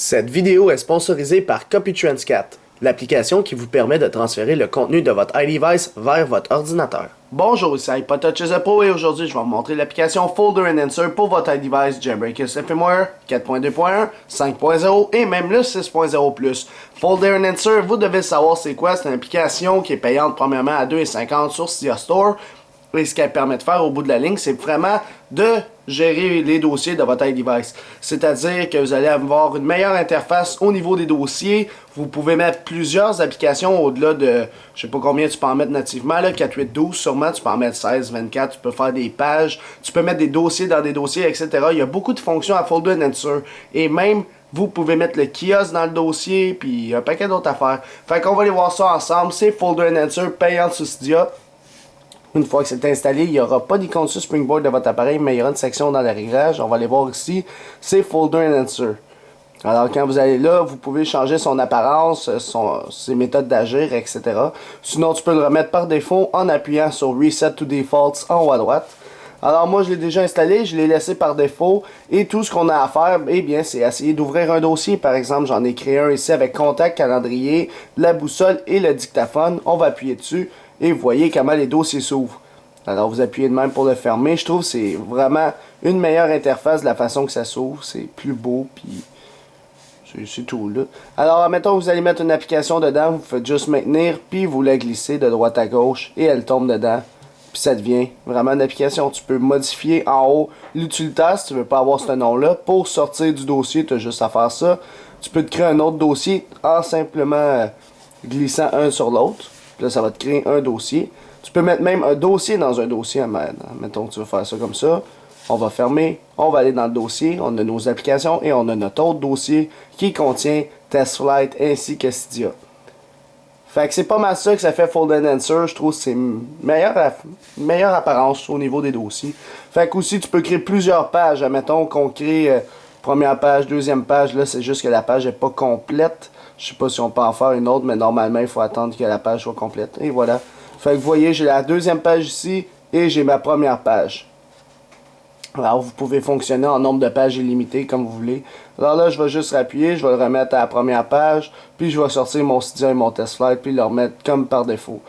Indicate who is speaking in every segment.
Speaker 1: Cette vidéo est sponsorisée par CopyTransCat, l'application qui vous permet de transférer le contenu de votre iDevice vers votre ordinateur. Bonjour, ici iPodTouch Pro et aujourd'hui je vais vous montrer l'application Folder and Insert pour votre iDevice Jailbreak firmware 4.2.1, 5.0 et même le 6.0+. Folder and Insert, vous devez savoir c'est quoi, c'est une application qui est payante premièrement à 2,50 sur Cydia Store. Et ce qu'elle permet de faire au bout de la ligne, c'est vraiment de gérer les dossiers de votre iDevice. C'est-à-dire que vous allez avoir une meilleure interface au niveau des dossiers. Vous pouvez mettre plusieurs applications au-delà de, je sais pas combien tu peux en mettre nativement, là, 4, 8, 12 sûrement, tu peux en mettre 16, 24, tu peux faire des pages, tu peux mettre des dossiers dans des dossiers, etc. Il y a beaucoup de fonctions à Folder and Insert. Et même, vous pouvez mettre le kiosque dans le dossier, puis un paquet d'autres affaires. Fait qu'on va aller voir ça ensemble. C'est Folder and Insert payant sous Cydia. Une fois que c'est installé, il n'y aura pas d'icône sur Springboard de votre appareil, mais il y aura une section dans les réglages. On va aller voir ici, c'est Folder and Insert. Alors quand vous allez là, vous pouvez changer son apparence, ses méthodes d'agir, etc. Sinon, tu peux le remettre par défaut en appuyant sur Reset to Defaults en haut à droite. Alors moi, je l'ai déjà installé, je l'ai laissé par défaut. Et tout ce qu'on a à faire, eh bien, c'est essayer d'ouvrir un dossier. Par exemple, j'en ai créé un ici avec contact, calendrier, la boussole et le dictaphone. On va appuyer dessus. Et vous voyez comment les dossiers s'ouvrent. Alors vous appuyez de même pour le fermer. Je trouve que c'est vraiment une meilleure interface de la façon que ça s'ouvre. C'est plus beau, puis c'est tout là. Alors admettons que vous allez mettre une application dedans, vous faites juste maintenir, puis vous la glissez de droite à gauche et elle tombe dedans. Puis ça devient vraiment une application. Tu peux modifier en haut l'utilitaire si tu veux pas avoir ce nom-là. Pour sortir du dossier, tu as juste à faire ça. Tu peux te créer un autre dossier en simplement glissant un sur l'autre. Là, ça va te créer un dossier. Tu peux mettre même un dossier dans un dossier. Mettons que tu veux faire ça comme ça. On va fermer. On va aller dans le dossier. On a nos applications et on a notre autre dossier qui contient TestFlight ainsi que Cydia. Fait que c'est pas mal ça que ça fait Folder and Insert. Je trouve que c'est une meilleure apparence au niveau des dossiers. Fait que aussi, tu peux créer plusieurs pages. Mettons qu'on crée première page, deuxième page. Là, c'est juste que la page n'est pas complète. Je sais pas si on peut en faire une autre, mais normalement, il faut attendre que la page soit complète. Et voilà. Fait que vous voyez, j'ai la deuxième page ici et j'ai ma première page. Alors, vous pouvez fonctionner en nombre de pages illimité comme vous voulez. Alors là, je vais juste appuyer, je vais le remettre à la première page, puis je vais sortir mon Cydia et mon TestFlight, puis le remettre comme par défaut.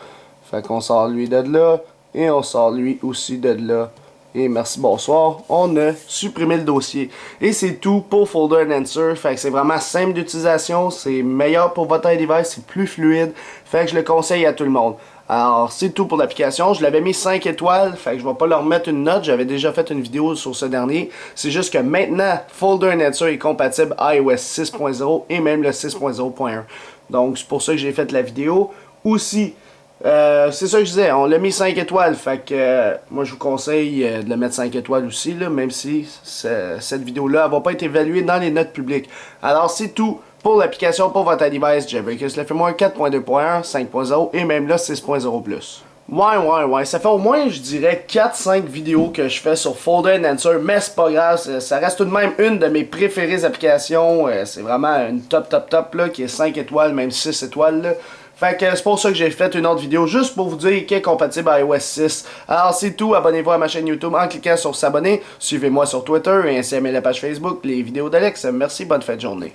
Speaker 1: Fait qu'on sort lui de là, et on sort lui aussi de là. Et merci, bonsoir. On a supprimé le dossier. Et c'est tout pour Folder and Insert. Fait que c'est vraiment simple d'utilisation. C'est meilleur pour votre iDevice. C'est plus fluide. Fait que je le conseille à tout le monde. Alors, c'est tout pour l'application. Je l'avais mis 5 étoiles. Fait que je vais pas leur mettre une note. J'avais déjà fait une vidéo sur ce dernier. C'est juste que maintenant, Folder and Insert est compatible iOS 6.0 et même le 6.0.1. Donc, c'est pour ça que j'ai fait la vidéo. Aussi, c'est ça que je disais, on l'a mis 5 étoiles, fait que moi je vous conseille de le mettre 5 étoiles aussi, là, même si cette vidéo-là ne va pas être évaluée dans les notes publiques. Alors c'est tout pour l'application pour votre iDevice Jailbreak firmware 4.2.1, 5.0 et même là 6.0+. Ouais, ça fait au moins, je dirais, 4-5 vidéos que je fais sur Folder and Insert, mais c'est pas grave, ça reste tout de même une de mes préférées applications, c'est vraiment une top là, qui est 5 étoiles, même 6 étoiles là. Fait que c'est pour ça que j'ai fait une autre vidéo, juste pour vous dire qu'elle est compatible à iOS 6. Alors c'est tout, abonnez-vous à ma chaîne YouTube en cliquant sur s'abonner, suivez-moi sur Twitter et ainsi aimez la page Facebook, les vidéos d'Alex. Merci, bonne fin de journée.